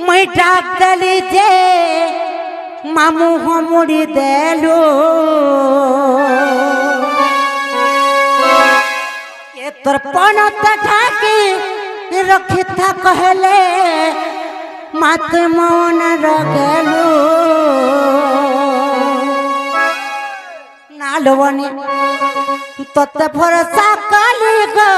मैं डाक दली जे मामू हमड़ी देलो ये तोर पनत ठाकी रखी था कहले मात मौन रगेलो नालवनी तोते भरोसा कली गो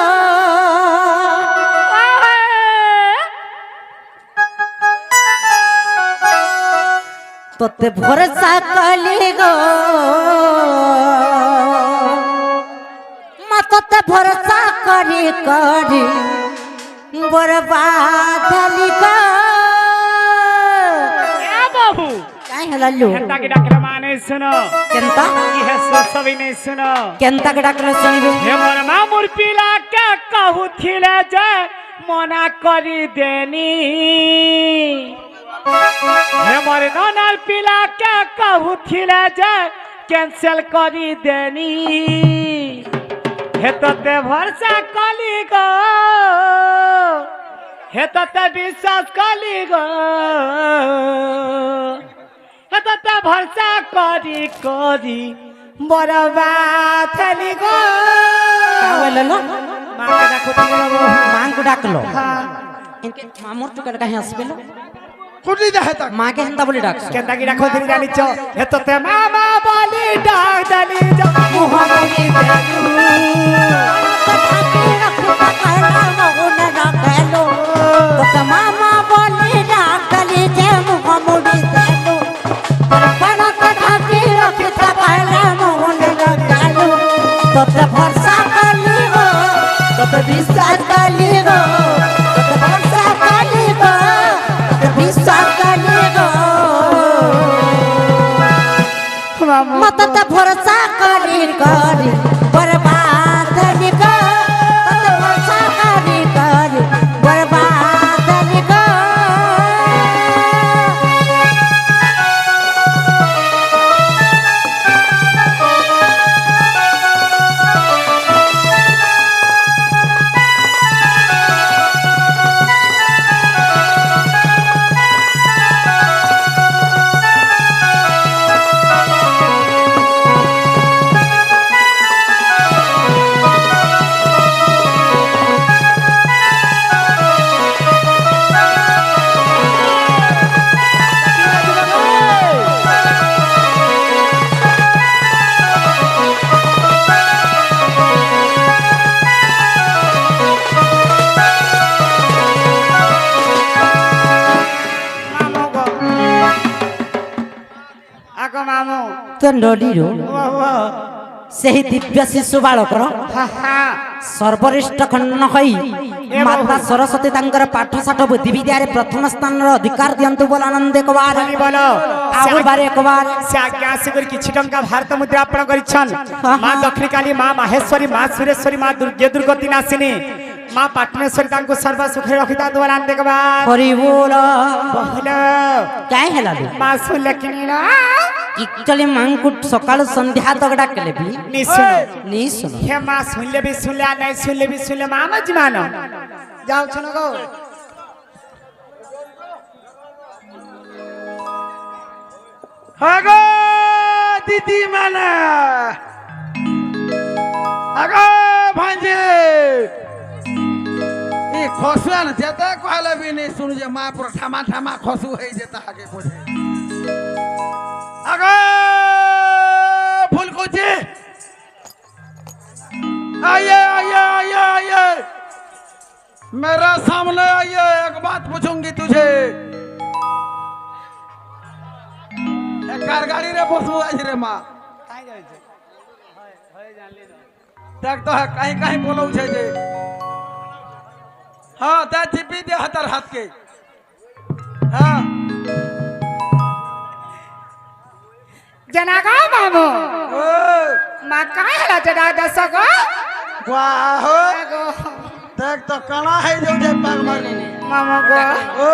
तोते भरोसा कली गो मा तोते भरोसा करी करी बर्बाद हली गो क्या बाबू काई हलल्लू केंता के डाकला माने सुनो केंता ये सभी नहीं सुनो केंता के डाकला सुनिबे हे मोर मामुर पिला के कहू थिले जे मना करी देनी हे मोर ननर पिला के कहू थिले जे कैंसिल करी देनी हे तते भरोसा कली गो हे तते विश्वास कली गो हे तते भरोसा करी करी बर्बाद हली गो कावललो मां के डाको तिगलो मां को डाकलो इनके मामूर टुकर कहीं हसबेलो कुटी दे तक मां के हंता बोली डाक केंदा की डाको तिग जानी छो हे तते मामा बोली डाक दली जो मुहम्मदी देलू मामा बोली डाक दली जे मुहम्मदी देलू पनत ठाकी रखी था कहले मोहन रगेलो तोते भरोसा कली गो तोते विश्वास कली गो तोते भरोसा कली गो तोते विश्वास कली गो मत ते भरोसा करी करी बर्बाद हली गो तोते भरोसा करी करी बर्बाद हली गो आगो मामू तो नडीरो ସେହି ଦିବ୍ୟ ଶିଶୁ ବାଳକର ସର୍ବରିଷ୍ଠ ଖଣ୍ଡନ ହୋଇ ମାତା ସରସ୍ୱତୀ ତାଙ୍କର ପାଠଶାଠ ବୁଦ୍ଧି ବିଦ୍ୟାରେ ପ୍ରଥମ ସ୍ଥାନର ଅଧିକାର ଦିଅନ୍ତୁ ବୋଲ ଆନନ୍ଦ କବାର बोलो ଆଉ ବାରେ ଏକବାର से आज्ञा से कर किछि टंका भारत मुद्रा अर्पण करिछन मां दक्षिण काली मां माहेश्वरी मां सुरेश्वरी मां दुर्गे दुर्गति नाशिनी मां पाटनेश्वरी तांको सर्व सुख रखिता दोलान देखबा ହରି ବୋଲ बोलो କାଇଁ ହେଲା ବେ मां सुन किनिला एक्चुअली मांକୁ ସକାଳୁ ସନ୍ଧ୍ୟା ତକ ଡାକଲେ ବି नी सुनो ନି ଶୁଣ हे मां सुनले भी सुनले नहीं सुनले भी सुनले मां मत मानो जाओ सुनो गो आगो दीदी माना आगो भांजे ए खसुआ न जेता कहले भी नहीं सुन जे मां पर ठामा ठामा खसु है जेता आगे पछे आगो फूल कोची आइए आइए आइए आइए मेरे सामने आइए एक बात पूछूंगी तुझे कार गाड़ी रे बसबो आज रे मां देख तो है कहीं कहीं बोलौ छे जे हां ता चिपी दे हतर हाथ के हां जनागा मामू ओ मां काय हला जडा दसगो वाह हो देख तो कला है जो जे पैर मारने मामा गो ओ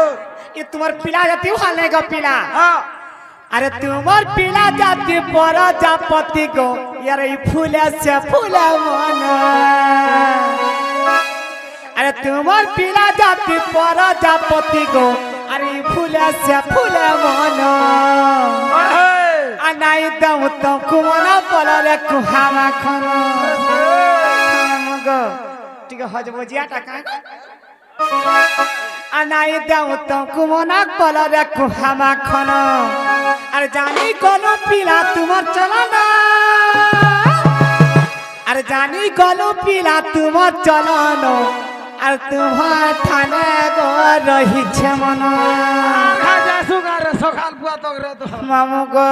ये तुम्हार पिला जाती हाल नहीं गो पिला हां अरे तुम्हार पिला जाती पर जापति गो यार ये फूले से फूला मन अरे तुम्हार पिला जाती पर जापति गो अरे फुले से फुले मन अनाई दम तो कुमना पलरे कुहामा खन मगो ठीक हज बजिया टाका अनाई दम तो कुमना पलरे कुहामा खन अरे जानी कोनो पीला तुमर चला ना अरे जानी कोनो पीला तुमर चला ना अरे तुम्हार थाने गो रही छे मना मामू गो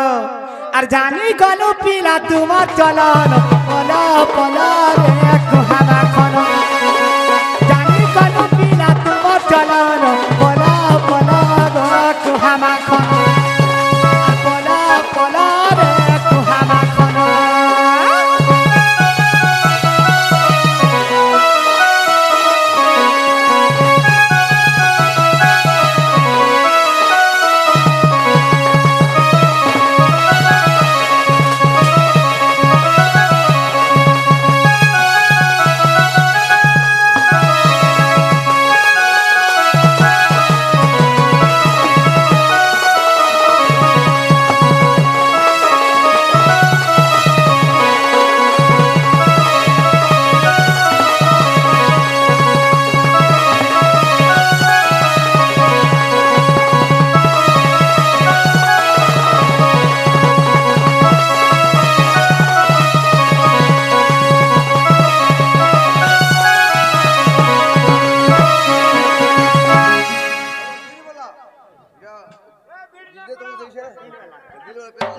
अरे जानी कोनो पीला तुमर चला ना पला पला रे कुहामा खनो जानी कोनो पीला तुमर चला ना पला पला रे कुहामा खनो पला पला रे कुहामा खनो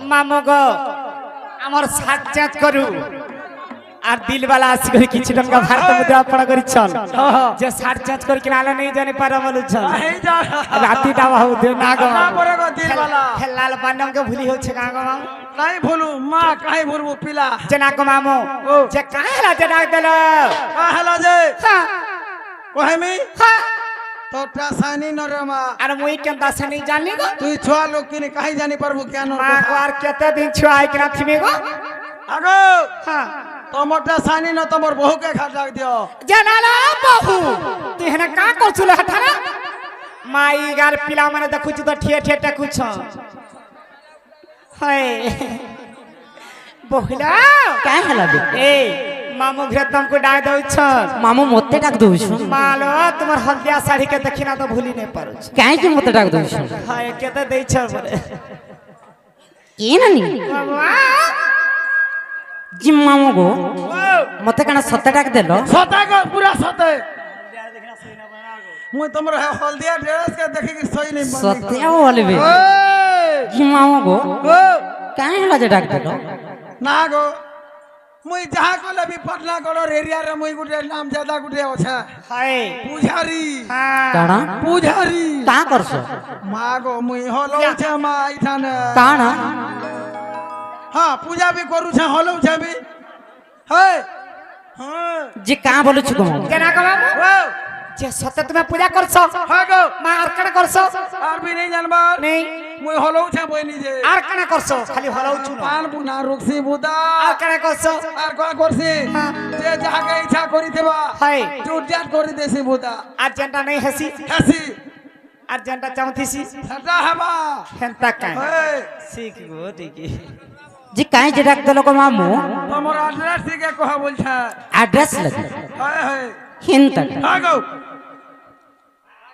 मामो गो आमर साक्षात करू আর দিল वाला আসি করে কিছু টাকা ভারত মুদ্রা আপনা করিছন যে সাক্ষাত করে কিনালে নেই জানি পারা বলছন রাতি দাও হউ দে না গো না পরে গো দিল वाला খেলাল বান্নম কে ভুলি হচ্ছে কা গো মাম নাই ভুলু মা কাই ভুলবো পিলা যে না গো মামো যে কাহেলা যে ডাক দেল কাহেলা যে হ্যাঁ কহেমি হ্যাঁ তোটা সানি নরমা আর মুই কেনতা সে নেই জানি গো তুই ছোয়া লোক কিনে কাই জানি পারবো কেন মা গো আর কত দিন ছুয়াই কিনা থিমে গো আগো হ্যাঁ তোমারটা সানি ন তোমার বহুকে খা ডাক দিও জানালা বহু তুই হেনা কা করছুলে হঠানা মাই গার পিলা মানে দেখুছি তো ঠিয়ে ঠিয়ে টাকুছ হায় বহিলা কাই হেলা দে এ মামু ঘরে তুমको ডাক দউছ মামু মতে ডাক দউছু মালো তোমার হলদিয়া শাড়ি के देखिना तो भूली नहीं पारुछ কাই যে মতে ডাক দউছু हाय केते देइछ बरे কি নানি बाबा জি মামু গো মতে কানা সতে ডাক দেলো সতে গো পুরা সতে মুই তোমার হলদিয়া ড্রেস के देखि कि सही नहीं बन সতে বলবে জি মামু গো কাই হেলা যে ডাক দেলো না গো মুই যাহা কলে भी पटना गड़र एरिया रे मुई गुटे नाम ज्यादा गुटे আছে हाय पुजारी हां কানা पुजारी কা করছ মা গো মুই হলো છે মা ইথানে কানা हां पूजा भी करू છે হলো છે भी हे हां যে কা বলছু গো केना को बाबू ओ जे सत्य तुम्हें पूजा करछ हां गो मा आर कण करछ আর भी नहीं जानबा नहीं মুই হলো છે বইনি যে आर कण करछ खाली हलाउछु न পান বুনা রুকসি বুদা आर कण करछ আর কয় করছি যে যাকে ইচ্ছা করি দেবা हाय চুটজাট করে দেছি বুদা आज जनता नहीं हसी হাসি आज जनता चाहतीसी সেটা হবা हेंता काई हे सीख गो ठीक যে কাই যে ডাক দেলো গো মামু তোমার অ্যাড্রেস থেকে কহা বলছা অ্যাড্রেস লাগে হায় হায় হিনতা हां गो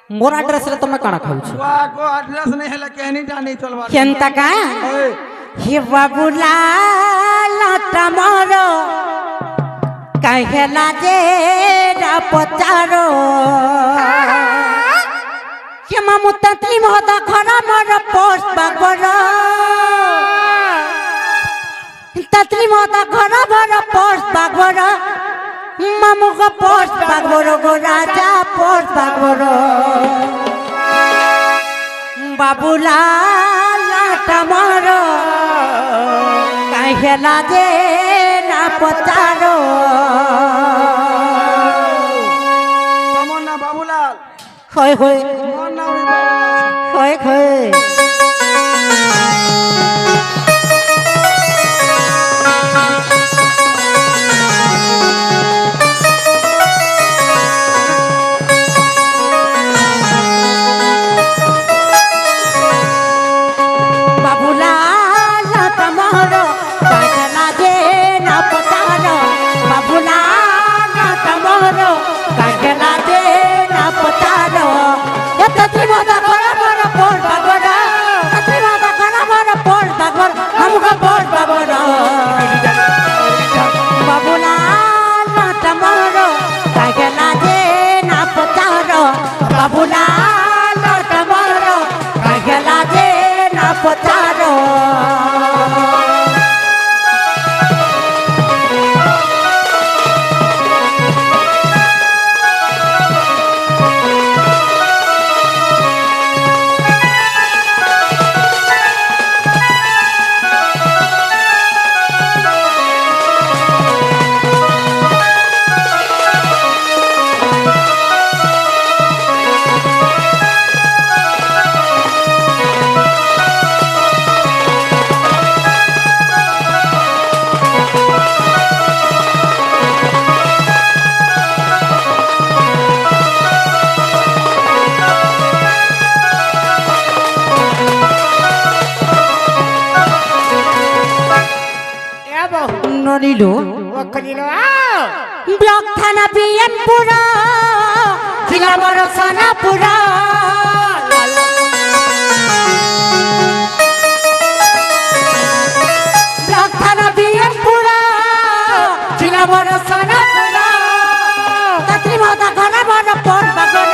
মোর অ্যাড্রেস রে তুমি কানা খাউছ वा को एड्रेस नहीं है कहनी टा नहीं चलवा হিনতা কা ओए হে বাবুলা লাটামর কাহেলা যে পচারো হে মামু ততলি মহতা খরা মর পোস্ট বাগর ততলি মহতা খরা মর পোস্ট বাগর মামু গো পোস্ট বাগর গো রাজা পোস্ট বাগর বাবুলা লাটামর কাহেলা যে না পচারো তোমার না বাবুলাল হয় হয় তোমার নাম বাবুলাল হয় হয় নলিলো ও কলিল ব্লক থানা বিএনপুর জেলা বড় সোনাপুর ব্লক থানা বিএনপুর জেলা বড় সোনাপুর তত্রি মাতা ঘর বড় পর বাগর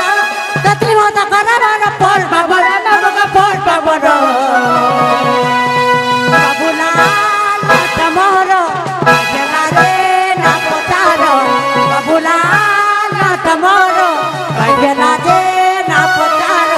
তত্রি মাতা ঘর বড় পর বাগর নমক পর বাগর বাবুলাল তমর গেলারে না পতার বাবুলাল তমর গেলারে না পতার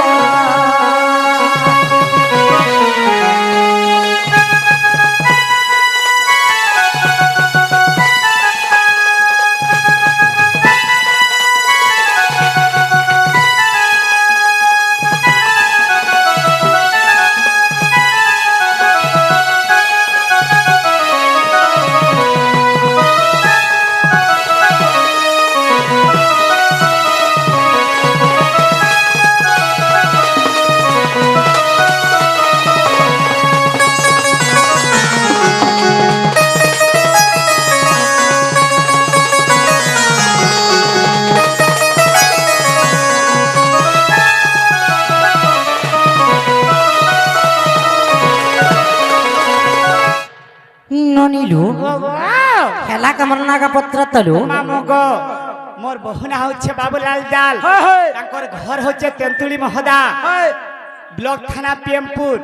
ননিলু খেলা কামর নাগা পত্র তলু মামু গো মোর বহুনা হচ্ছে বাবুলাল জাল হয় হয় তাঙ্কর ঘর হচ্ছে তেন্তুলি মহদা হয় ব্লক থানা পিএমপুর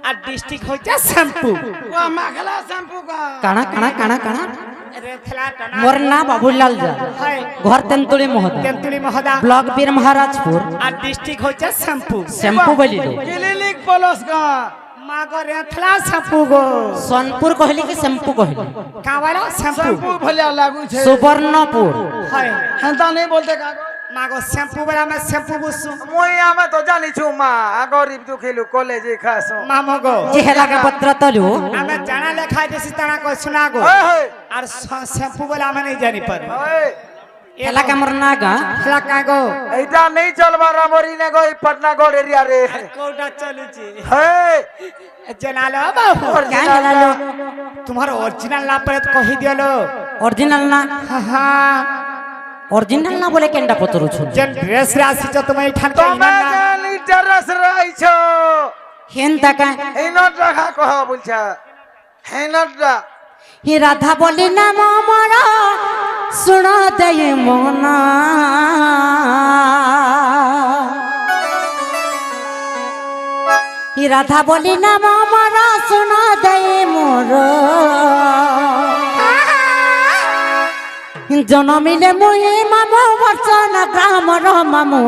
আর ডিস্ট্রিক্ট হচ্ছে শ্যামপুর ও মাখলা শ্যাম্পু কা কানা কানা কানা কানা রেখলা টানা মোর না বাবুলাল যা হয় ঘর তেন্তুলি মহদা তেন্তুলি মহদা ব্লক বীর মহারাজপুর আর ডিস্ট্রিক্ট হচ্ছে শ্যামপুর শ্যাম্পু বলিল ক্লিনিক পলস কা মাগো রেখলা শ্যামপু গো সোনপুর কহিলি কি শ্যাম্পু কহিলি কাওয়ালা শ্যামপু শ্যাম্পু ভলিয়া লাগুছে সুবর্ণপুর হয় হেনতা নেই বলতে কাগো মাগো শ্যামপু বলে আমি শ্যামপু বুঝছো মই আমি তো জানিছু মা গরিব দুঃখীলু কলেজে খাসো মামু গো যে হেলাকা পত্র তলু আমি জানা লেখা দিছি তারা কই শোনা গো হয় হয় আর শ্যামপু বলে আমি নাই জানি পারি হয় হেলা কামর নাগা হেলাকা গো এইটা নেই চলবা রামরি নে গো পাটনাগড় এরিয়া রে কোটা চলুছি হয় জানালো বাবু क्या हेलालो তোমার অরিজিনাল না পরে কহি দিলো অরিজিনাল না হ্যাঁ অরিজিনাল না বলে কেনটা পতরুছ যে ড্রেস রে আসিছ তুমি এখান তুমি জানি টারাস রাইছো হেন তাকা এই নট রাখা কহ বলছা হে নটরা হি রাধা বলি না মর শুণ দেই মনা হি রাধা বলি না মর শুণ দেই মোর জনমিলে মুই মামু ভর্সনা গ্রামর মামু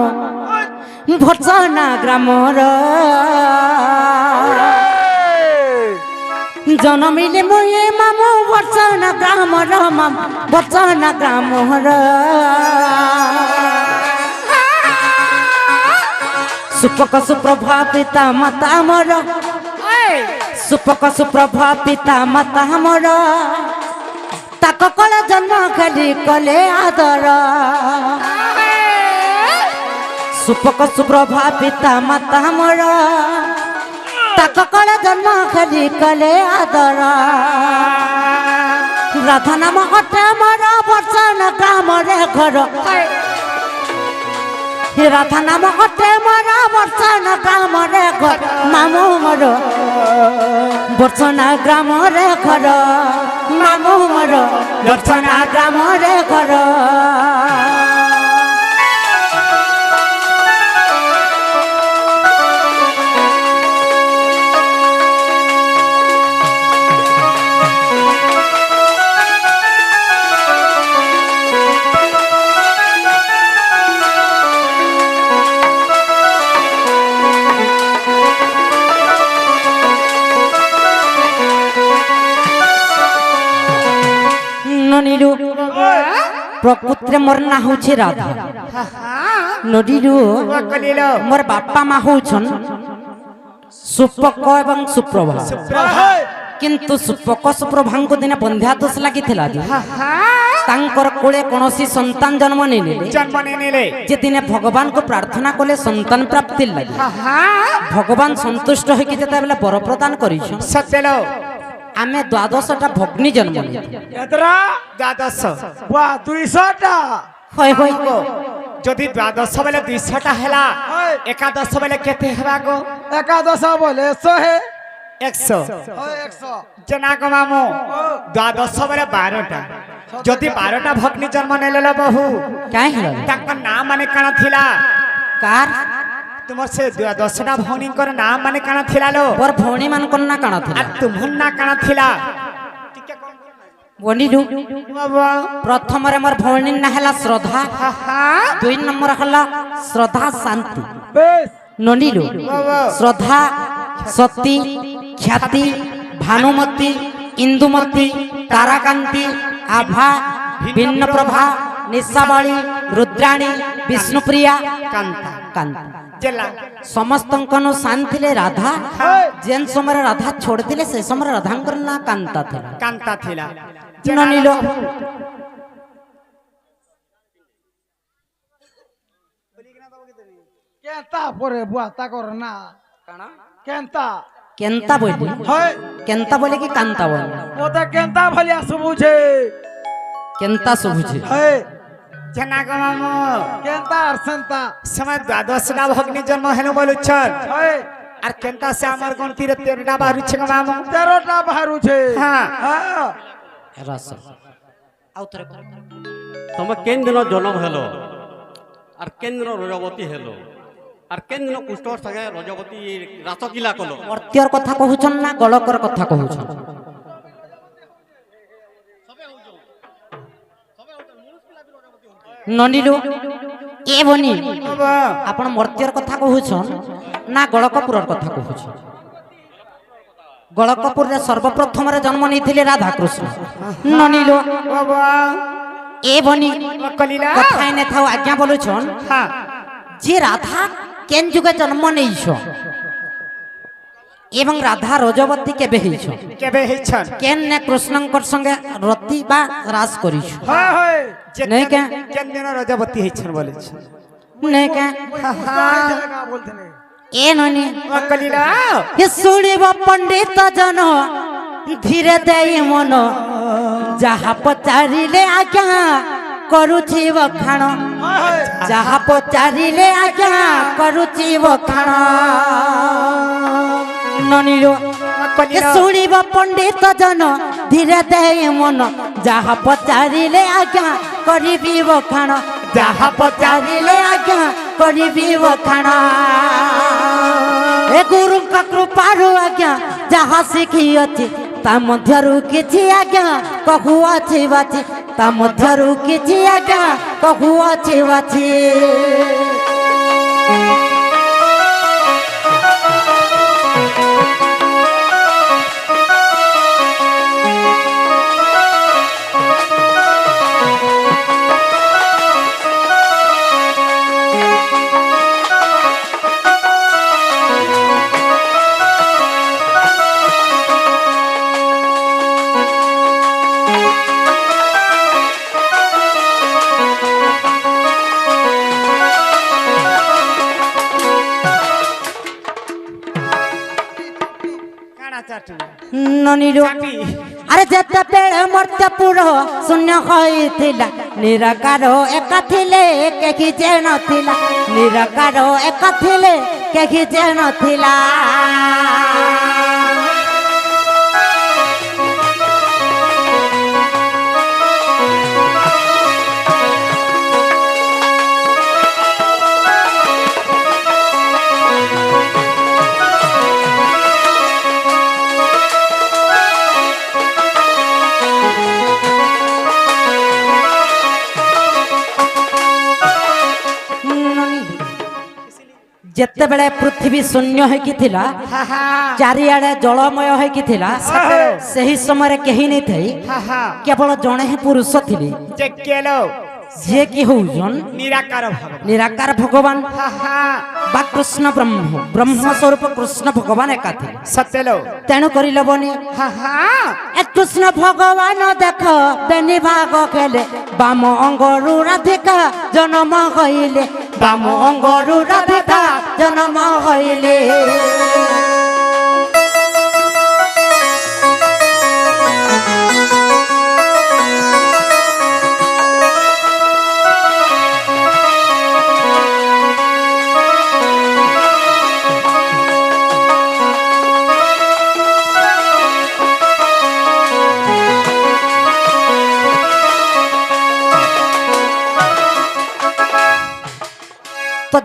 ভর্সনা গ্রামর জনমিলে মুই মামু ভর্সনা গ্রামর মামু ভর্সনা গ্রামর সুপক সুপ্রভা পিতা মাতা মর সুপক সুপ্রভা পিতা মাতা মর তাক কলে জন্ম খালি কলে আদর সুপক সুপ্রভা পিতা মাতা মর তাক কলে জন্ম খালি কলে আদর রাধা নাম অটে মর বর্ষণ গ্রামরে ঘর রাধা নাম অটে মর বর্ষণ গ্রামরে ঘর মামু মর বর্ষণ গ্রামরে ঘর মামু মর বর্ষণ গ্রামরে ঘর ননিলু প্রকৃতিরে মোর না হচ্ছে রাধা নদীরু কলিল মোর বাপা মা হউছন সুপক এবং সুপ্রভা কিন্তু সুপক সুপ্রভাঙ্কু দিনে বন্ধ্যা দোষ লাগিଥିଲା যে ତାଙ୍କର କୋଳେ କୌଣସି ସନ୍ତାନ ଜନ୍ମ ନେଇନେଲେ জন্ম নিলে ଯେ ଦିନେ ଭଗବାନଙ୍କୁ ପ୍ରାର୍ଥନା କଲେ ସନ୍ତାନ ପ୍ରାପ୍ତି ଲାଗି ଭଗବାନ ସନ୍ତୁଷ୍ଟ ହୋଇକି ଯେତେବେଳେ ବର ପ୍ରଦାନ କରିଛନ୍ সত্যলো ଆମେ 12ଟା ଭଗ୍ନୀ ଜନ୍ମ ନେଇଥିଲୁ। एतरा द्वादश वाह 200टा ହଏ ହଏ যদি দ্বাদশ বেলে 200টা হেলা হয়। একাদশ বেলে কেতে হেবা গো एकादश बोले 100 है 100 হয় 100 জনা গো মামু দ্বাদশ বেলে 12টা যদি 12টা ভগ্নী জন্ম নেলে বহু କାହିଁ ହେଲା ତାଙ୍କ ନାଁ ମାନେ କାଣ ଥିଲା କାର ତୁମର ସେ 10ଟା ଭଉଣୀଙ୍କର ନାଁ ମାନେ କାଣ ଥିଲା ଲୋ ମୋର ଭଉଣୀ ମାନଙ୍କର ନା କାଣ ଥିଲା আর তুমর নাଁ কাণ ଥିଲା ବନିଲୁ বাবা ପ୍ରଥମରେ ମୋର ଭଉଣୀ ନା ହେଲା ଶ୍ରଦ୍ଧା হা 2 ନମ୍ବର ହେଲା ଶ୍ରଦ୍ଧା ଶାନ୍ତି बेस ନନିଲୁ বাবা ଶ୍ରଦ୍ଧା ସତୀ ଖ୍ୟାତି ଭାନୁମତୀ ଇନ୍ଦୁମତୀ ତାରାକାନ୍ତି ଆଭା ଭିନ୍ନପ୍ରଭା ନିଶାବାଳୀ ରୁଦ୍ରାଣୀ ବିଷ୍ଣୁପ୍ରିୟା কান্তা କାନ୍ତି জেলা ସମସ୍ତଙ୍କନୁ ଶାନ୍ତି ଥିଲେ ରାଧା হয় ଯେନ୍ ସମୟରେ ରାଧା ଛୋଡ଼ିଥିଲେ ସେ ସମୟରେ ରାଧାଙ୍କର ନାଁ କାନ୍ତା ଥିଲା কান্তা ଥିଲା ନନିଲୁ केंता परे बुआ ताकर ना केंता କେନ୍ତା ବୋଇଲି है କେନ୍ତା ବୋଲେ କି କାନ୍ତା ବୋଲେ वो तो केंता भलिया सुबुझे କେନ୍ତା ଶୁଭୁଛି है জনা গো মামু केंता अरसंता সময় 12টা ভগ্নী জন্ম হেনু বলুছন है আর কেনতা সে আমার গন্তিরে 13টা বারুছে গো মামু 13टा बाहर छे হ্যাঁ हां ରସ ଆଉ ଥରେ କହ। ତମେ କେନ୍ ଦିନ ଜନ୍ମ ହେଲ আর କେନ୍ ଦିନ ରଜବତୀ ହେଲ আর କେନ୍ ଦିନ କୁଷ୍ଠ ସାଙ୍ଗେ ରଜବତୀ ରାସ କିଲା କଲ ମର୍ତ୍ତ୍ୟର କଥା କହୁଛନ୍ ନା ଗଳକର କଥା କହୁଛନ୍ ନନିଲୁ ଏ ବନି বাবা ଆପଣ ମର୍ତ୍ତ୍ୟର କଥା କହୁଛନ୍ ନା ଗଳକପୁରର କଥା କହୁଛନ୍ ଗଳକପୁରରେ ସର୍ବପ୍ରଥମରେ ଜନ୍ମ ନେଇଥିଲେ ରାଧାକୃଷ୍ଣ ନନିଲୁ বাবা ଏ ବନି কলিলা କଥା নে ଥାଉ ଆଜ୍ଞା ବୋଲୁଛନ୍ হ্যাঁ যে রাধা কেন যুগে জন্ম নেইছ এবং রাধা রজবতী কেবে হইছ কেবে হেছন কেন নে কৃষ্ণঙ্কর সঙ্গে রতি বা রাস করিছ है है नहीं क्या? কেন দিন রজবতী হেছন বলেছে নে কে का बोलते नहीं এ ননি কলিলা হে শুনিব পণ্ডিত জন ধীরে দেই মন যাহা পচারিলে আজ্ঞা କରୁଛି ବଖାଣ ଯାହା ପଚାରିଲେ ଆଜ୍ଞା କରୁଛି ବଖାଣ ନନିର ଶୁଣିବ ପଣ୍ଡିତ ଜନ ଧୀରେ ଦେଇ ମନ ଯାହା ପଚାରିଲେ ଆଜ୍ଞା କରିବି ବଖାଣ ଯାହା ପଚାରିଲେ ଆଜ୍ଞା କରିବି ବଖାଣ ଏ ଗୁରୁଙ୍କ କୃପାରୁ ଆଜ୍ଞା ଯାହା ଶିଖିଅଛି ତା ମଧ୍ୟରୁ କିଛି ଆଜ୍ଞା କହୁଅଛି ବାଛି ତା ମଧ୍ୟରୁ କିଛି ଆଜ୍ଞା କହୁଅଛି ବାଛି ନନିର ଆରେ ଯେତେବେଳେ ମର୍ତ୍ତ୍ୟପୁର ଶୂନ୍ୟ ହୋଇଥିଲା ନିରାକାର ଏକା ଥିଲେ କେହି ଯେ ନଥିଲା ନିରାକାର ଏକା ଥିଲେ କେହି ଯେ ନଥିଲା ଯେତେବେଳେ ପୃଥିବୀ ଶୂନ୍ୟ ହେଇକି ଥିଲା ଚାରିଆଡେ ଜଳମୟ ହେଇକି ଥିଲା ସେହି ସମୟରେ କେହି ନେଇଥାଇ କେବଳ ଜଣେ ହିଁ ପୁରୁଷ ଥିଲେ যে কেলো ଯିଏ କି ହଉଛନ୍ নিরাকার ভগবান ନିରାକାର ଭଗବାନ ବା କୃଷ୍ଣ ବ୍ରହ୍ମ ବ୍ରହ୍ମ ସ୍ୱରୂପ କୃଷ୍ଣ ଭଗବାନ ଏକା ଥିଲେ সত্যলো ତେଣୁ କରିଲବନି ଏ କୃଷ୍ଣ ଭଗବାନ ଦେଖ ବେନି ଭାଗ ଖେଲେ ବାମ ଅଙ୍ଗରୁ ରାଧିକା ଜନ୍ମ ହଇଲେ ବାମ ଅଙ୍ଗରୁ ରାଧିକା ଜନ୍ମ ହଇଲେ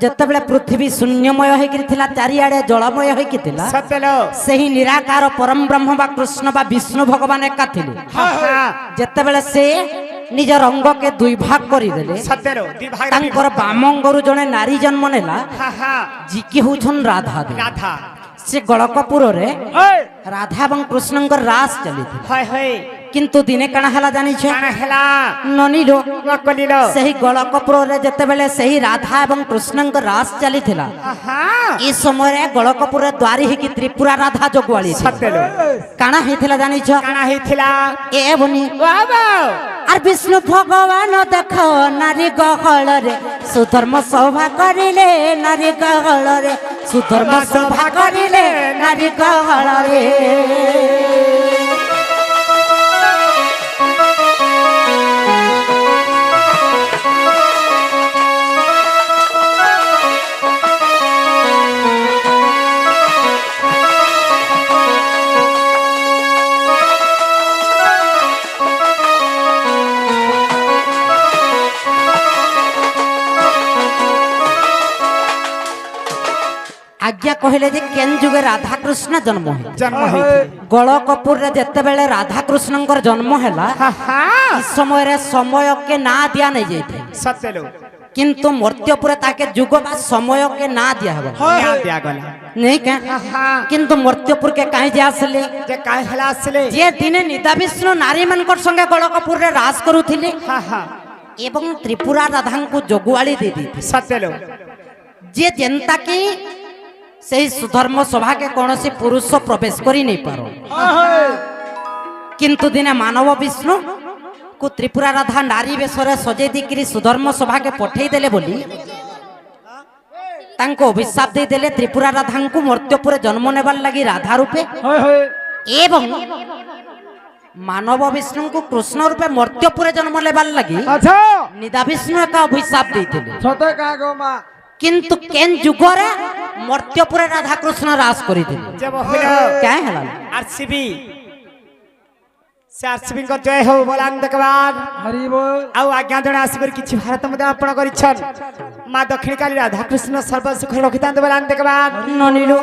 ଯେତେବେଳେ ପୃଥିବୀ ଶୂନ୍ୟମୟ ହେଇକି ଥିଲା ଚାରିଆଡେ ଜଳମୟ ହେଇକି ଥିଲା ସତେଲୋ ସେହି ନିରାକାର ପରମ ବ୍ରହ୍ମ ବା କୃଷ୍ଣ ବା ବିଷ୍ଣୁ ଭଗବାନ ଏକା ଥିଲେ ଯେତେବେଳେ ସେ ନିଜ ରଙ୍ଗକେ ଦୁଇ ଭାଗ କରିଦେଲେ ସତେଲୋ ଦି ଭାଗ ତାଙ୍କର ବାମଙ୍ଗରୁ ଜଣେ ନାରୀ ଜନ୍ମ ନେଲା ଯିଏ ହଉଛନ୍ ରାଧା ଦେବୀ। ରାଧା ସେ ଗଳକପୁରରେ ଓଏ ରାଧା ଏବଂ କୃଷ୍ଣଙ୍କର ରାସ ଚାଲିଥିଲା ହାय ହାय କିନ୍ତୁ ଦିନେ କାଣା ହେଲା ଜାଣିଛ କାଣା ହେଲା ନନିଲୋ କଲିଲୋ ସେହି ଗଳକପୁରରେ ଯେତେବେଳେ ସେହି ରାଧା ଏବଂ କୃଷ୍ଣଙ୍କ ରାସ ଚାଲିଥିଲା ଏ ସମୟରେ ଗଳକପୁରରେ ଦ୍ୱାରୀ ହେଇକି ତ୍ରିପୁରା ରାଧା ଜଗୁଆଳି ସତେଲୋ କାଣା ହେଇଥିଲା ଜାଣିଛ କାଣା ହେଇଥିଲା ଏ ବନି ବାବା আর বিষ্ণু ভগবান দেখ নারী গহଳରେ সুধর্ম শোভা করিলে নারী গহଳରେ সুধর্ম শোভা করিলে নারী গহଳରେ आज्ञा कहले जे केन जुगे राधा कृष्ण जन्म है जन्म ହେଇଥିଲେ गलकपुर रे जेतेबेले राधा कृष्णଙ୍କର जन्म ହେଲା ई समय रे समय के ना दिया नहीं जाइथे ସତେଲୋ किंतु मर्त्यपुर ताके जुग बा समय के ना दिया हबो ध्यान दिया गला नहीं का किंतु मर्त्यपुर के काहे जे आसले जे काहे हला आसले जे दिने निदा विष्णु नारी मनकर संगे गलकपुर रे राज करूथिले एवं त्रिपुरा राधा को जगुआली दे दी सतेलो जे जनता की सही सुधर्म सभा के कौन से पुरुष प्रवेश करी नहीं पारो किंतु दिने मानव विष्णु को त्रिपुरा राधा नारी बेशरे सजे दिकरी सुधर्म सभा के पठेई देले बोली तांको अभिशाप दे देले त्रिपुरा राधा को मर्त्यपुर जन्म नेबार लगी राधा रूपे एवं मानव विष्णु को कृष्ण रूपे मर्त्यपुर जन्म लेबार लगी अच्छा निदा विष्णु का अभिशाप देथिले सते का गो मां किंतु केन जुगरे मर्त्यपुर राधा कृष्ण रास करिथिले जब होलो क्या हला आरसीबी से आरसीबी को जय हो बोलान देखबार हरि बोल आउ आज्ञा जण आसीबर किछि भारत मध्ये आपण करिछन मां दक्षिण काली राधा कृष्ण सर्व सुख रखितांत बोलान देखबार ननिलो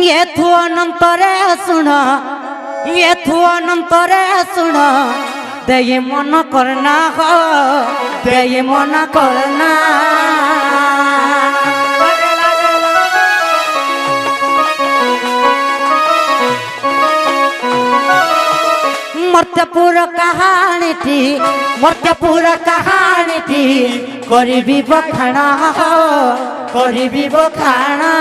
ये थु अनंतरे सुन ये थु अनंतरे सुन दे मन करना हो दे मन करना मर्त्यपुर कहानी थी मर्त्यपुर कहानी थी करीबी बखाना हो करीबी बखाना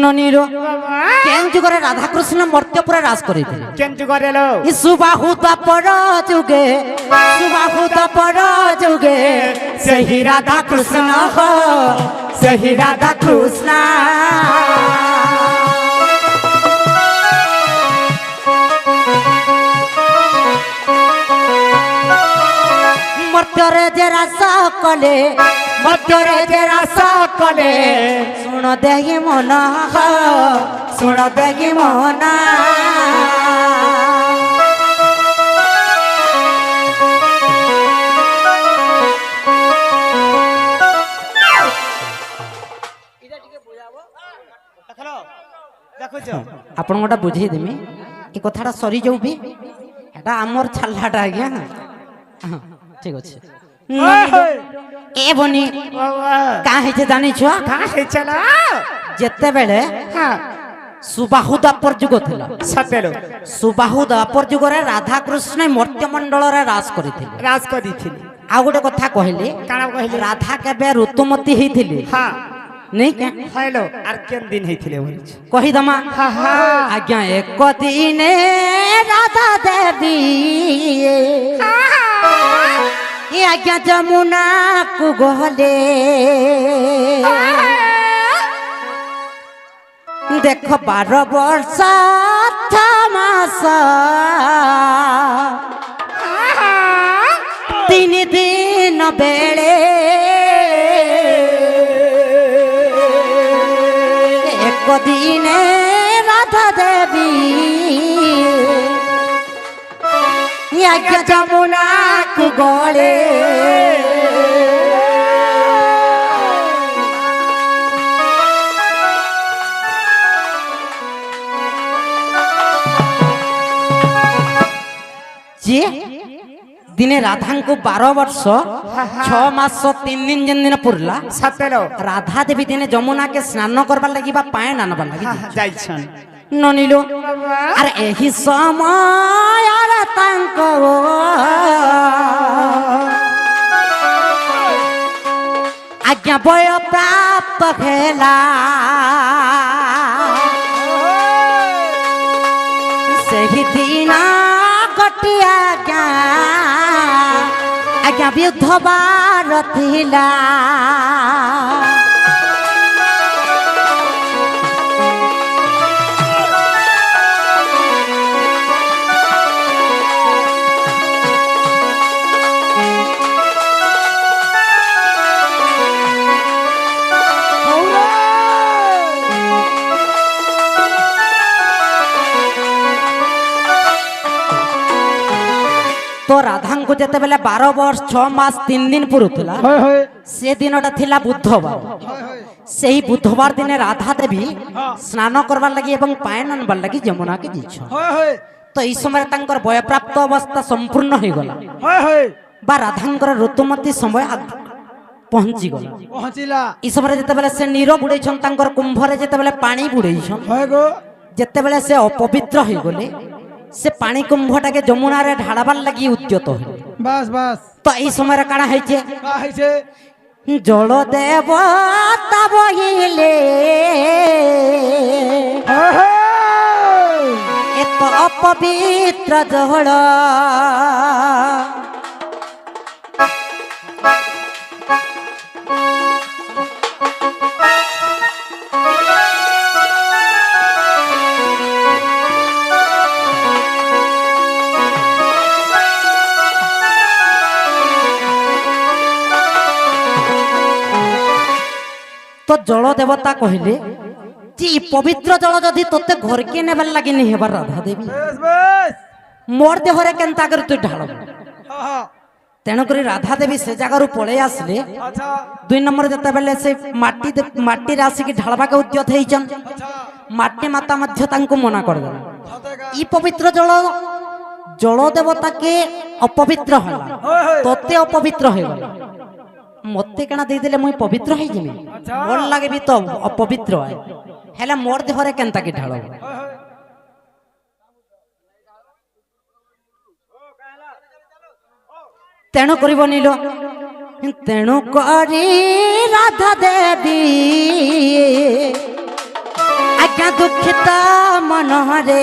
ननीरो केन जुगरे राधा कृष्ण मर्त्यपुर राज करिथिले केन जुगरेलो इ सुबाहुता पर जुगे सही राधा कृष्ण हो सही राधा कृष्ण मर्त्यरे जे रास कले मर्त्यरे जे रास कले सुन देहि मन हो सुन देहि मन आपण गोटा बुझे देमी ए कथाटा सरी जाऊ भी एटा हमर छल्लाटा आज्ञा ठीक अछि ए बनी का हे जे जानि छ का हे चला जेते बेले सुबाहु द्वापर जुग थिला सतेलो सुबाहु द्वापर जुग रे राधा कृष्ण मर्त्य मंडल रे राज करिथिले राज करिथिले आ गोटे कथा कहले काना कहले राधा केबे ऋतुमती हेथिले हां नहीं के हेलो आर केन दिन हेथिले बोलिछ कहि दमा हां हां आज्ञा एक दिने राधा देवी ये आज्ञा जमुना को गहले देख 12 वर्ष 8 मास মাস 3 দিন বেড়ে এক দিনে রাধা দেবী আজ্ঞা যমুনাକୁ গলে যে দিনে রাধাଙ୍କୁ 12 ବର୍ଷ 6 ମାସ 3 ଦିନ ଯେନ୍ ଦିନ ପୁରଲା ସତେଲୋ ରାଧା ଦେବୀ ଦିନେ ଯମୁନାକେ ସ୍ନାନ କରବାର ଲାଗି ବା ପାଏନ ଆନବାର ଲାଗି ଯାଇଛନ୍ ନନିଲୁ ଆରେ ଏହି ସମୟରେ ତାଙ୍କ ଆଜ୍ଞା ବୟ ପ୍ରାପ୍ତ ହେଲା ସେହି ଦିନ ଗୋଟିଏ ଆଜ୍ଞା ବିଧବାର ଥିଲା तो राधा को जिते बेले 12 वर्ष 6 मास 3 दिन पुरुला से दिनटा थिला बुधवार से ही बुधवार दिन राधा देवी स्नान करवार लगी एवं पायन आनबार लगी यमुना के जीछ तो इस समय तांकर बय प्राप्त अवस्था संपूर्ण हो गला बा राधांकर ऋतुमती समय पहुंची गला पहुंचिला इस समय जिते बेले से नीर बुड़े छन तांकर कुंभ रे जिते बेले पानी बुड़े छन जिते बेले से अपवित्र हो गले से पानी कुंभटा के यमुना रे ढाड़ाबार लगी उद्यत हो बस बस तो এই সময় কানা হইছে জল দেবতা বহিলে এত অপবিত্র জল तो जल देवता कहले जी पवित्र जल जदि तोते घर के नेबार लगी नहीं हेबार राधा देवी मोर देहरे केनता कर तू ढाल तेणुक राधा देवी से जगार पलि आसले 2 नंबर जते बेले से माटी राशि की ढालवा के उद्यत होइचन माटी माता मध्य तांको मना कर दे ई पवित्र जल जल देवता के अपवित्र होला तोते अपवित्र हो गला मते केना दे देले मुई पवित्र हो जिमी मोर लागे भी तो अपवित्र है हेला मोर देहरे केनता की ढाल तेणु करबनिलो तेणु करी राधा देवी आज्ञा दुखित मन रे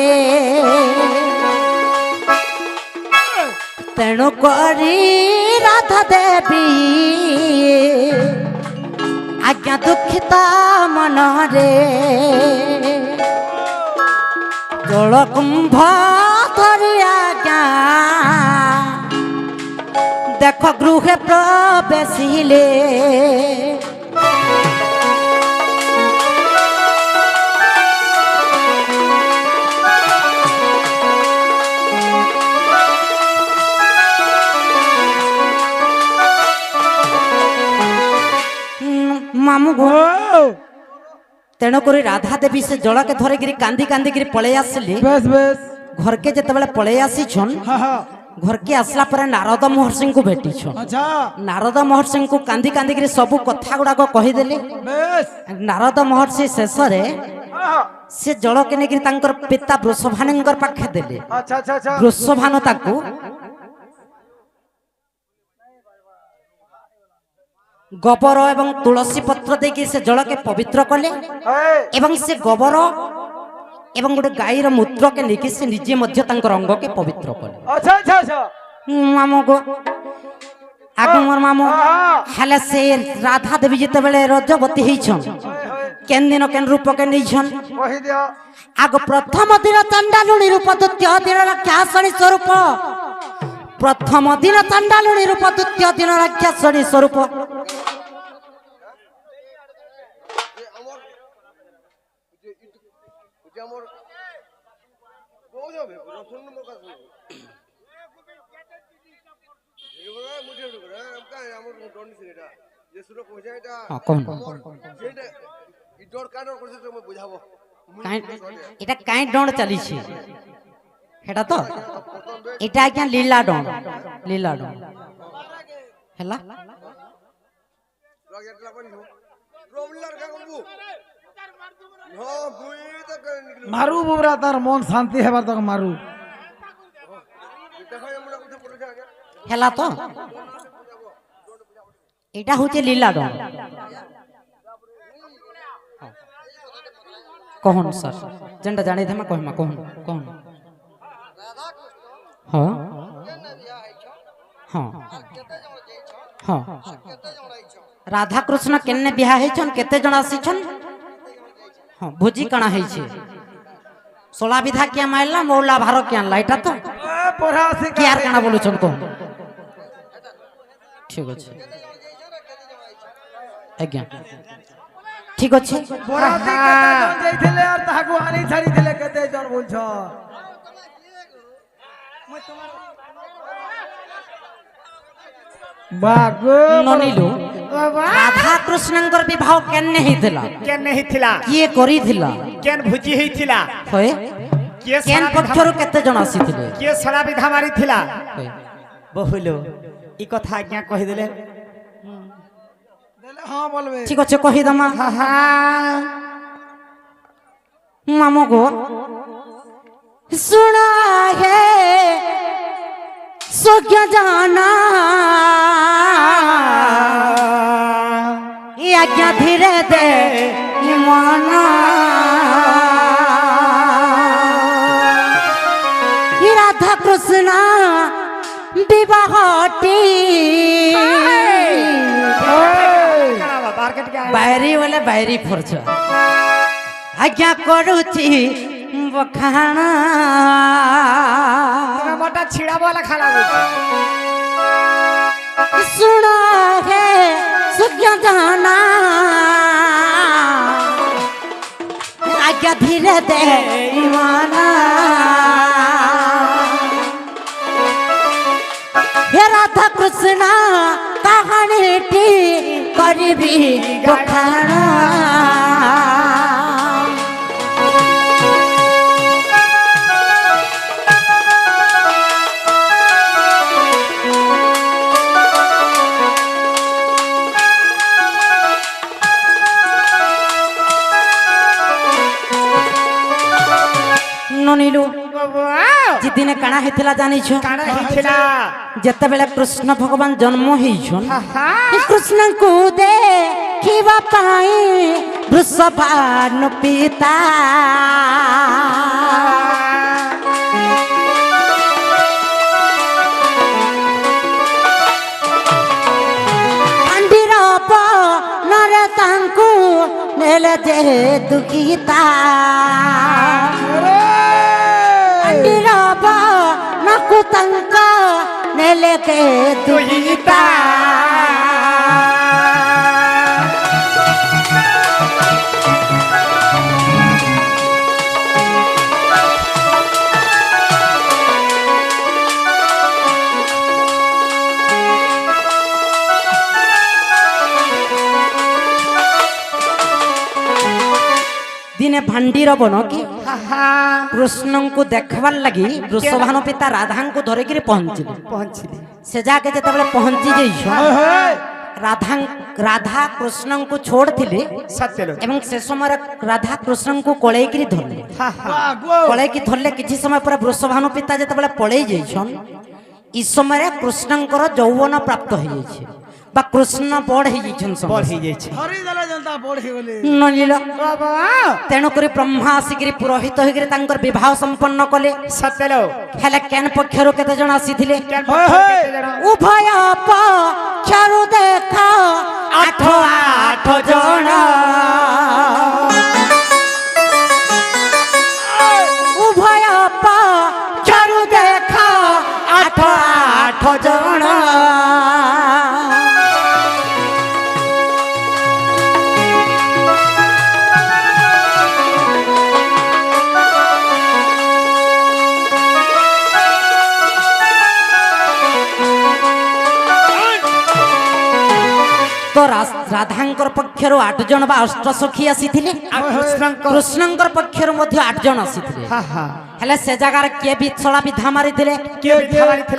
तेणु करी राधा देवी आज्ञा दुखित मन रे जल कुंभ धरी आज्ञा देख गृहे प्रवेशिले मामू गो तेणुक राधा देवी से जल के धरिकी कांदी कांदी पलि आसिले घर के जिते बड़े पलि आसी घर के आसला पर नारद महर्षि को भेटी नारद महर्षि को कांदी कांदी सब कथा गुड़ाक कहीदेले नारद महर्षि शेष से जल के नहीं पिता वृषभानु पाखे देले वृषभानु ताकू गोबर एवं तुलसी पत्र देकी से जल के पवित्र कले एवं से गोबर एवं गोटे गाईर मूत्र के लेकिन से निजे मध्य अंग के पवित्र कले मामू को आग मोर मामू हेले से राधा देवी जिते बेले रजवती होइछन কেন দিন কেন রূপ কে নিছন কহি দিও আগ প্রথম দিন চণ্ডালুণী রূপ দ্বিতীয় দিন রাক্ষাসণী স্বরূপ প্রথম দিন চণ্ডালুণী রূপ দ্বিতীয় দিন রাক্ষাসণী স্বরূপ এটা কাই ডণ চালিছে সেটা তো এটা আজ্ঞা লীলা ডণ হেলা মারু বুবরা তার মন শান্তি হেবার তক মারু হেলা তো এটা হচ্ছে লীলা ডণ কহন স্যার যেটা জানি থামা কহমা কহন কহন হ্যাঁ হ্যাঁ হ্যাঁ রাধা কৃষ্ণ কেনে বিহা হয়েছন কেতে জন আসিছন হ্যাঁ ভোজি কাଣା হয়েছে সোলা বিধা কিয়া মাইলা মৌলা ভার কিয়া আনলা এটা তো পড়া কি আর কাଣା বলুছন কহন ঠিক আছে আজ্ঞা ঠিক আছে বরাতি কেতে জন যাইଥିଲେ আর তাহাকু আনি ছাড়িଥିଲେ কেতে জন বলছ বাগো ননিলু রাধা কৃষ্ণଙ୍କର ବିବାହ କେନେ ହେଇଥିଲା କେନ୍ ହେଇଥିଲା କିଏ କରିଥିଲା କେନ୍ ଭୋଜି ହେଇଥିଲା ହଏ କିଏ କେନ୍ ପକ୍ଷରୁ କେତେ ଜଣ ଆସିଥିଲେ କିଏ ସଳା ବିଧା ମାରିଥିଲା ହଏ বহুলো ই কথা আজ্ঞা কহিদেলে হ্যাঁ বলবে ঠিক আছে কহিদমা মামু গো सुना है सो क्या जाना या क्या धीरे दे माना राधा कृष्ण विवाहटी বাইরি বলে বাইরি ফরছ আজ্ঞা করুছি বখানা তুমি মোটা ছিড়া বলা খালা सुना है सुख्या जाना आज्ञा धीरे दे माना हे राधा कृष्ण कहानी टी करबी बखाना ননিলু যেদিনে কাଣା হেতিলা জানিছো কাଣା ହେଇଥିଲା যেতেবেলে কৃষ্ণ ভগবান জন্ম হইছন কৃষ্ণଙ୍କୁ ଦେଖିବା ପାଇଁ ବୃଷଭାନୁ ପିତା ପାଣ୍ଡିର ବନରେ ତାଙ୍କୁ ନେଲେ ଯେହେତୁ ଗୀତା ନକୁ ତାଙ୍କ ନେଲେ କେ ଦୁହିତା ଦିନେ ଭାଣ୍ଡିର ବନ କି କୃଷ୍ଣଙ୍କୁ ଦେଖବାର ଲାଗି ବୃଷଭାନୁ ପିତା ରାଧାଙ୍କୁ ଧରିକିରି ପହଞ୍ଚିଲେ ସେ ଯାକେ ଯେତେବେଳେ ପହଞ୍ଚି ଯାଇଛ ରାଧା କୃଷ୍ଣଙ୍କୁ ଛୋଡିଥିଲେ ଏବଂ ସେ ସମୟରେ ରାଧା କୃଷ୍ଣଙ୍କୁ କୋଳେଇକିରି ଧରିଲେ କୋଳେଇକି ଧରିଲେ କିଛି ସମୟ ପରେ ବୃଷଭାନୁ ପିତା ଯେତେବେଳେ ପଳେଇ ଯାଇଛନ୍ ଇ ସମୟରେ କୃଷ୍ଣଙ୍କର ଯୌବନ ପ୍ରାପ୍ତ ହେଇଯାଇଛି বা কৃষ্ণ বড় হয়েছেন বড় হয়েছে নলিল তেণুকরি ব্রহ্মা আসিকি পুরোহিত হয়ে তাঙ্কর বিবাহ সম্পন্ন কলে সত্যল হেলে কেন পক্ষর কেতে জন আসিলে উভয় পক্ষর দেখ 8 জন तो राधांकर पक्षर 8 जन बा अष्टसखी आसीथिले कृष्णंकर पक्षर मध्य 8 जन आसीथिले हेले से जगार के बिछड़ा विधा मारिथिले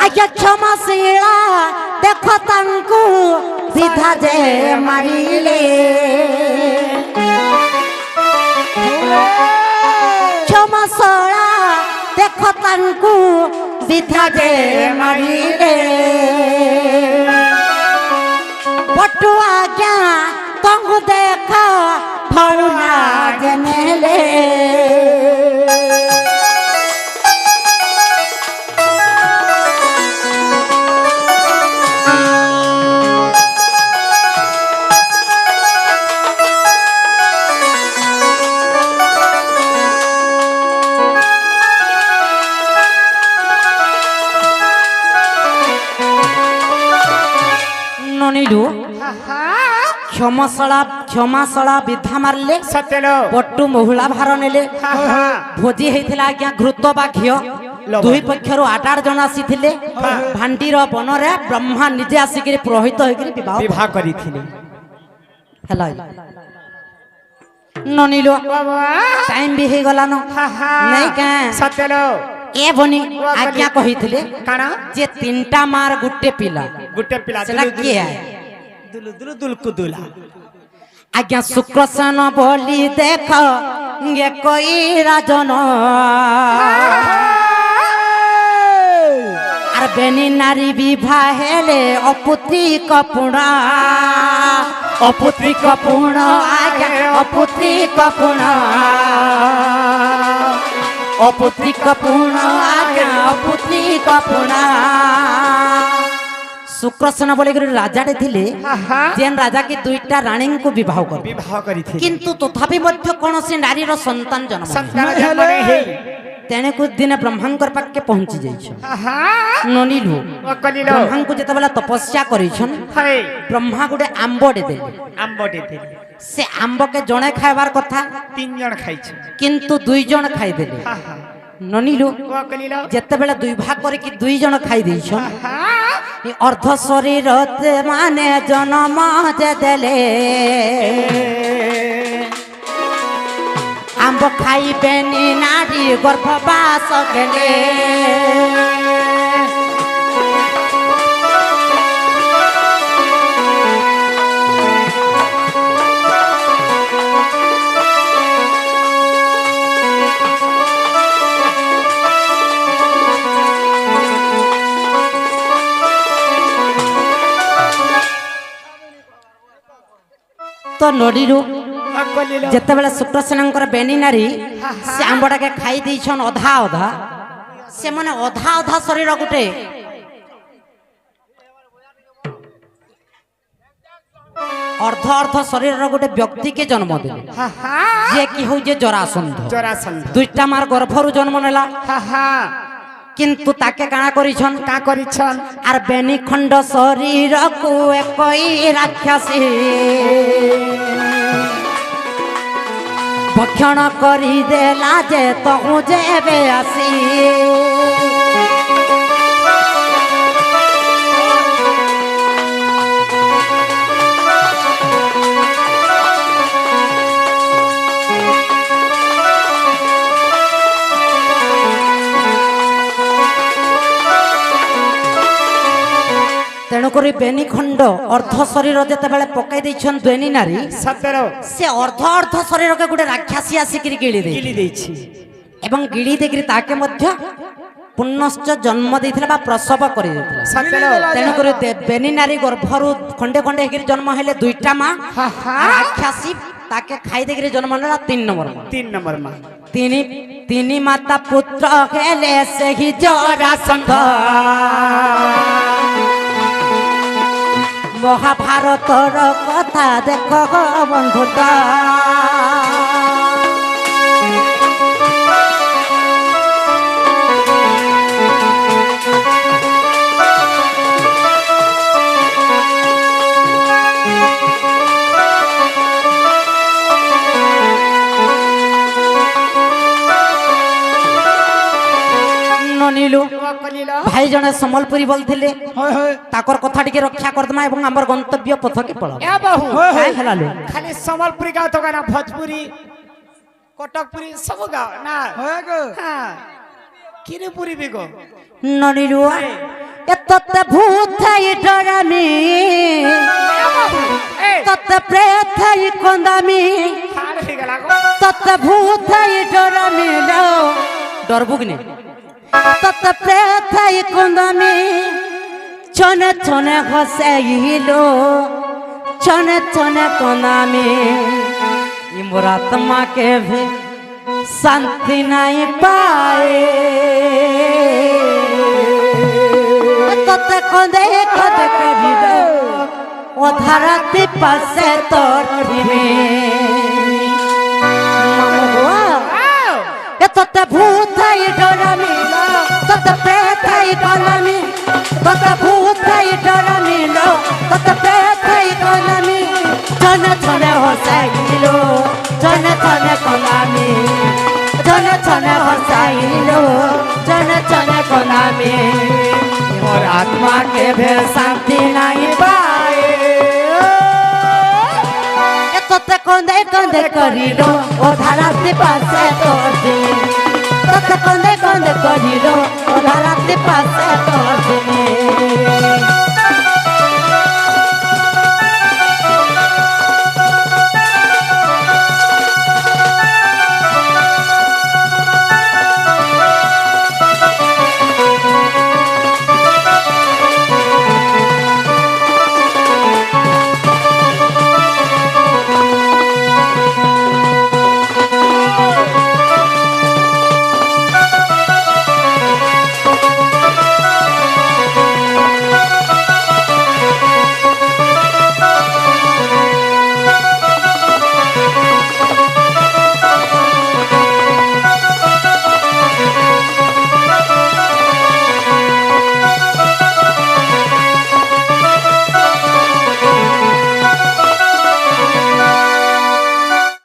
आज्ञा क्षमाशीला देखो तांकु विधा जे मारिले क्षमाशीला देखो तांकु विधा जे मारिले पटु आज्ञा तंगु देखा फलुना जनेले ननिलु क्षमाशला विधा मारले पट्टू महिला भार नेले भोजी हेतिला आज्ञा घृत बा घियो दुई पक्षर 8 जन आसीथिले भांडीर बनरे ब्रह्मा निजे आसिकरी पुरोहित होइकरी विवाह करिथिले हेला ननिलो टाइम भी हे गला न नहीं का सत्यलो ए बनी आज्ञा कहिथिले काना जे 3टा मार गुट्टे पिला सेला के है दुलकुदुला आज्ञा शुक्रसन बोली देख ये कोई राजन आर बेनी नारी विवाह हेले अपुत्री कपुणा आज्ञा अपुत्री कपुणा आज्ञा अपुत्री कपुणा शुक्रसन बोले राजाटे थिले जेन राजा की 2टा रानी को विवाह करी किंतु तथापि मध्य कोनोसी नारी रो संतान जन्म तेने कुछ दिन ब्रह्मांकर पाके पहुंची जाइछ ननिलु ब्रह्मा को जते बेला तपस्या करिछन ब्रह्मा गुडे आंबो दे से आंबो के जणे खाइबार कथा 3 जन खाइछ किंतु 2 जन खाइ देले ननिलु जते बेला 2 भाग करे कि 2 जन खाइ दैछन अर्ध शरीर माने जन्म जे देले आंब खाइबेनी नारी गर्भवास गेले तो नडीरू जते बेला शुक्रसेनंकर बेनी नारी से आंबटा के खाई दैछन अधा अधा से माने अधा अधा शरीर गुटे अर्ध अर्ध शरीर गोटे व्यक्ति के जन्म देले जे कि हो जे जरासंध 2टा मार गर्भरु जन्म नेला किंतु ताके काना करिछन आर बेनी खंड शरीर को एकई राक्षसी भक्षण करी देला जे तहु जेबे आसी तेणुक बेनी खंड अर्ध शरीर जिते बेले पकई देछन द्वेनी नारी से अर्ध अर्ध शरीर के गोटे राक्षसी आसिक गिली एवं गिली देकरी ताके मध्य पुनश्च जन्म देथिला बा प्रसव करि देथिला तेणुक बेनी नारी गर्भरु खंडे खंडे हेकरी जन्म हेले 2टा मां राक्षसी ताके खाई देकरी जन्म नेला 3 नंबर मां तीन माता पुत्र हेले से ही जरासंध महाभारतर कथा देख बंधुता ननिलु भाई ভাই জনে সম্বলপুরী বলଥିଲେ হয় হয় তাকর কথা টিকে রক্ষা করদমা এবং আমার গন্তব্য পথকে পড়া এ বাহু হ্যাঁ হেলালো খালি সম্বলপুরি গাও তো না ভোজপুরি কটকপুরি সব গাও না হয় গো হ্যাঁ কিরে পুরি বিগো ননিরুয়া এততে ভূত থাই ডরামি ততে প্রেত থাই কন্দামি খার হয়ে গেল গো ততে ভূত থাই ডরামি লো ডরবুগনি ততে প্রেত থাই কন্দামি ছনে ছনে হসাইলো ছনে ছনে কন্দামি ইমোর আত্মাকে ভে শান্তি নাই পায় তোতে কন্দে কন্দে করিল অধারাতে পাশে তোর প্রেমে তোতে ভূত থাই ডরামি তোতে প্রেত থাই কলামি তোতে ভূত থাই ডরামি তোতে প্রেত থাই কলামি ছনে ছনে হসাইল ছনে ছনে কলামি ছনে ছনে হসাইল ছনে ছনে কলামি মোর আত্মা के भे शांति नहीं पाए তোতে কন্দে কন্দে করিলো ও ধারাতে পাশে তোর দিন তোতে কন্দে কন্দে করিলো ও ধারাতে পাশে তোর দিন